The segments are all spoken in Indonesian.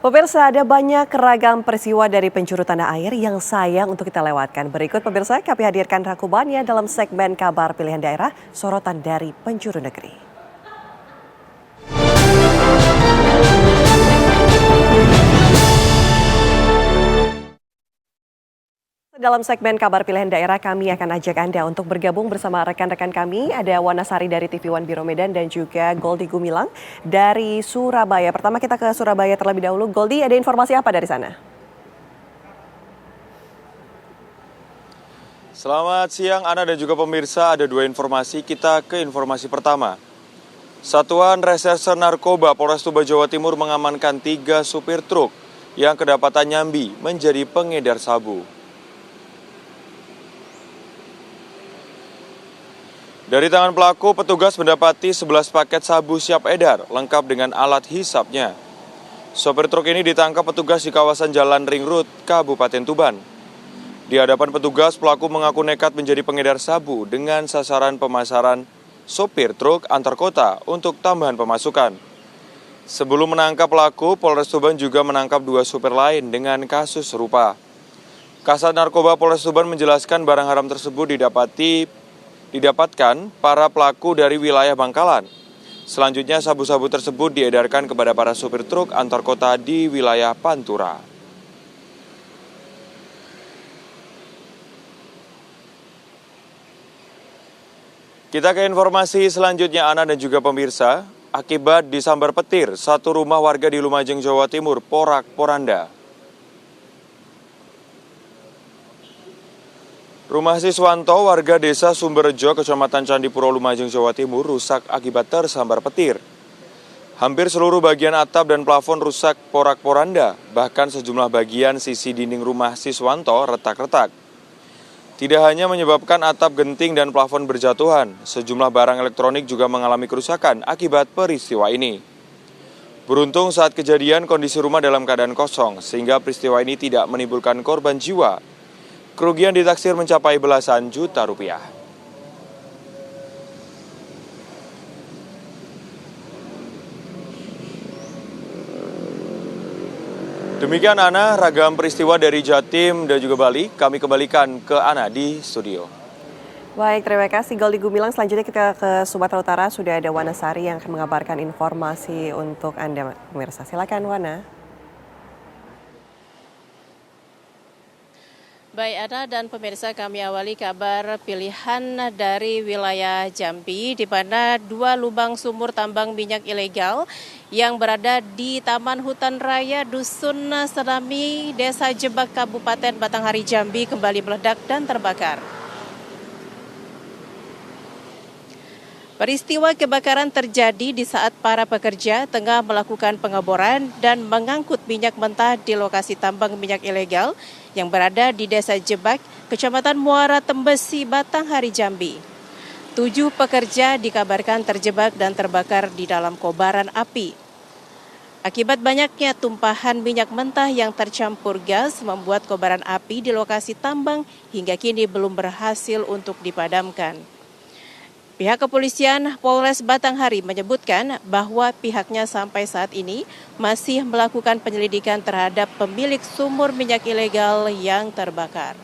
Pemirsa, ada banyak ragam peristiwa dari penjuru tanah air yang sayang untuk kita lewatkan. Berikut pemirsa, kami hadirkan rangkumannya dalam segmen Kabar Pilihan Daerah, sorotan dari penjuru negeri. Dalam segmen Kabar Pilihan Daerah, kami akan ajak Anda untuk bergabung bersama rekan-rekan kami. Ada Wanasari dari TV One Biro Medan dan juga Goldi Gumilang dari Surabaya. Pertama kita ke Surabaya terlebih dahulu. Goldi, ada informasi apa dari sana? Selamat siang Ana dan juga pemirsa, ada dua informasi. Kita ke informasi pertama. Satuan Reserse Narkoba Polres Tuba Jawa Timur mengamankan 3 supir truk yang kedapatan nyambi menjadi pengedar sabu. Dari tangan pelaku, petugas mendapati 11 paket sabu siap edar, lengkap dengan alat hisapnya. Sopir truk ini ditangkap petugas di kawasan Jalan Ring Road, Kabupaten Tuban. Di hadapan petugas, pelaku mengaku nekat menjadi pengedar sabu dengan sasaran pemasaran sopir truk antar kota untuk tambahan pemasukan. Sebelum menangkap pelaku, Polres Tuban juga menangkap 2 supir lain dengan kasus serupa. Kasat Narkoba Polres Tuban menjelaskan barang haram tersebut didapatkan para pelaku dari wilayah Bangkalan. Selanjutnya sabu-sabu tersebut diedarkan kepada para supir truk antar kota di wilayah Pantura. Kita ke informasi selanjutnya Ana dan juga pemirsa. Akibat disambar petir, satu rumah warga di Lumajang, Jawa Timur porak-poranda. Rumah Siswanto, warga desa Sumberjo, Kecamatan Candipuro, Lumajang, Jawa Timur, rusak akibat tersambar petir. Hampir seluruh bagian atap dan plafon rusak porak-poranda, bahkan sejumlah bagian sisi dinding rumah Siswanto retak-retak. Tidak hanya menyebabkan atap genting dan plafon berjatuhan, sejumlah barang elektronik juga mengalami kerusakan akibat peristiwa ini. Beruntung saat kejadian kondisi rumah dalam keadaan kosong, sehingga peristiwa ini tidak menimbulkan korban jiwa. Kerugian ditaksir mencapai belasan juta rupiah. Demikian Ana, ragam peristiwa dari Jatim dan juga Bali. Kami kembalikan ke Ana di studio. Baik, terima kasih Goldi Gumilang. Selanjutnya kita ke Sumatera Utara. Sudah ada Wanasari yang akan mengabarkan informasi untuk Anda, pemirsa. Silakan Wana. Baik Ana dan pemirsa, kami awali kabar pilihan dari wilayah Jambi, di mana 2 lubang sumur tambang minyak ilegal yang berada di Taman Hutan Raya Dusun Senami, Desa Jebak, Kabupaten Batanghari, Jambi kembali meledak dan terbakar. Peristiwa kebakaran terjadi di saat para pekerja tengah melakukan pengeboran dan mengangkut minyak mentah di lokasi tambang minyak ilegal yang berada di Desa Jebak, Kecamatan Muara Tembesi, Batanghari, Jambi. 7 pekerja dikabarkan terjebak dan terbakar di dalam kobaran api. Akibat banyaknya tumpahan minyak mentah yang tercampur gas membuat kobaran api di lokasi tambang hingga kini belum berhasil untuk dipadamkan. Pihak kepolisian Polres Batanghari menyebutkan bahwa pihaknya sampai saat ini masih melakukan penyelidikan terhadap pemilik sumur minyak ilegal yang terbakar.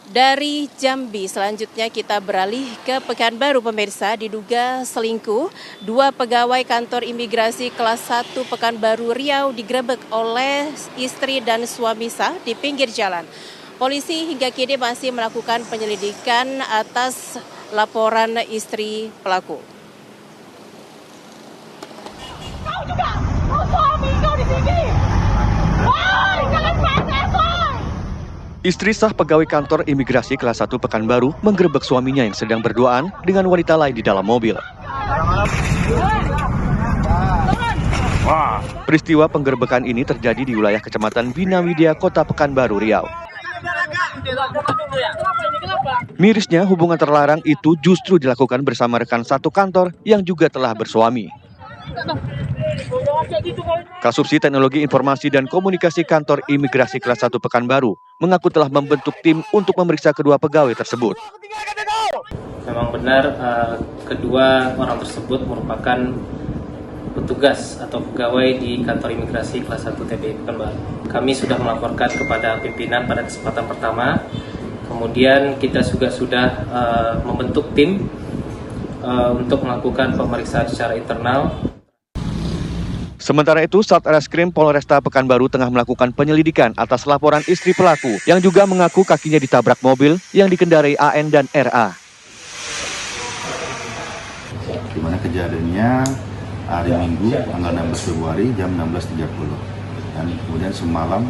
Dari Jambi, selanjutnya kita beralih ke Pekanbaru, pemirsa. Diduga selingkuh, 2 pegawai kantor imigrasi kelas 1 Pekanbaru Riau digerebek oleh istri dan suami sah di pinggir jalan. Polisi hingga kini masih melakukan penyelidikan atas laporan istri pelaku. Kau juga, suami kau di sini. Woi, jangan pasang. Istri sah pegawai kantor imigrasi kelas 1 Pekanbaru menggerebek suaminya yang sedang berduaan dengan wanita lain di dalam mobil. Peristiwa penggerebekan ini terjadi di wilayah Kecamatan Bina Widya, Kota Pekanbaru, Riau. Mirisnya, hubungan terlarang itu justru dilakukan bersama rekan satu kantor yang juga telah bersuami. Kasubsi Teknologi Informasi dan Komunikasi Kantor Imigrasi Kelas 1 Pekanbaru mengaku telah membentuk tim untuk memeriksa kedua pegawai tersebut. Memang benar kedua orang tersebut merupakan petugas atau pegawai di kantor imigrasi kelas 1 TBI Pekanbaru. Kami sudah melaporkan kepada pimpinan pada kesempatan pertama. Kemudian kita juga sudah membentuk tim untuk melakukan pemeriksaan secara internal. Sementara itu, Satreskrim Polresta Pekanbaru tengah melakukan penyelidikan atas laporan istri pelaku yang juga mengaku kakinya ditabrak mobil yang dikendarai AN dan RA. Di mana kejadiannya hari Minggu tanggal 16 Februari jam 16.30 dan kemudian semalam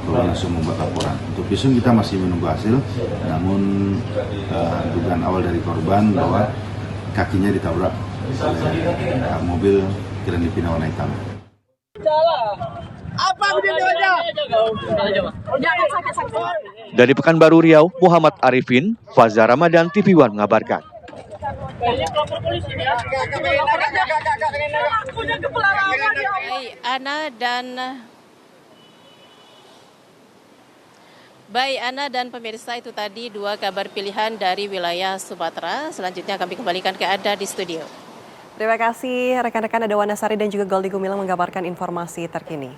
korban langsung membuat laporan. Untuk visum kita masih menunggu hasil, namun dugaan awal dari korban bahwa kakinya ditabrak oleh mobil Grand Livina warna hitam. Dari Pekanbaru Riau, Muhammad Arifin, Faza Ramadan, TV One mengabarkan. Baik, Ana dan pemirsa, itu tadi dua kabar pilihan dari wilayah Sumatera. Selanjutnya kami kembalikan ke Anda di studio. Terima kasih rekan-rekan, ada Wanasari dan juga Goldi Gumilang mengabarkan informasi terkini.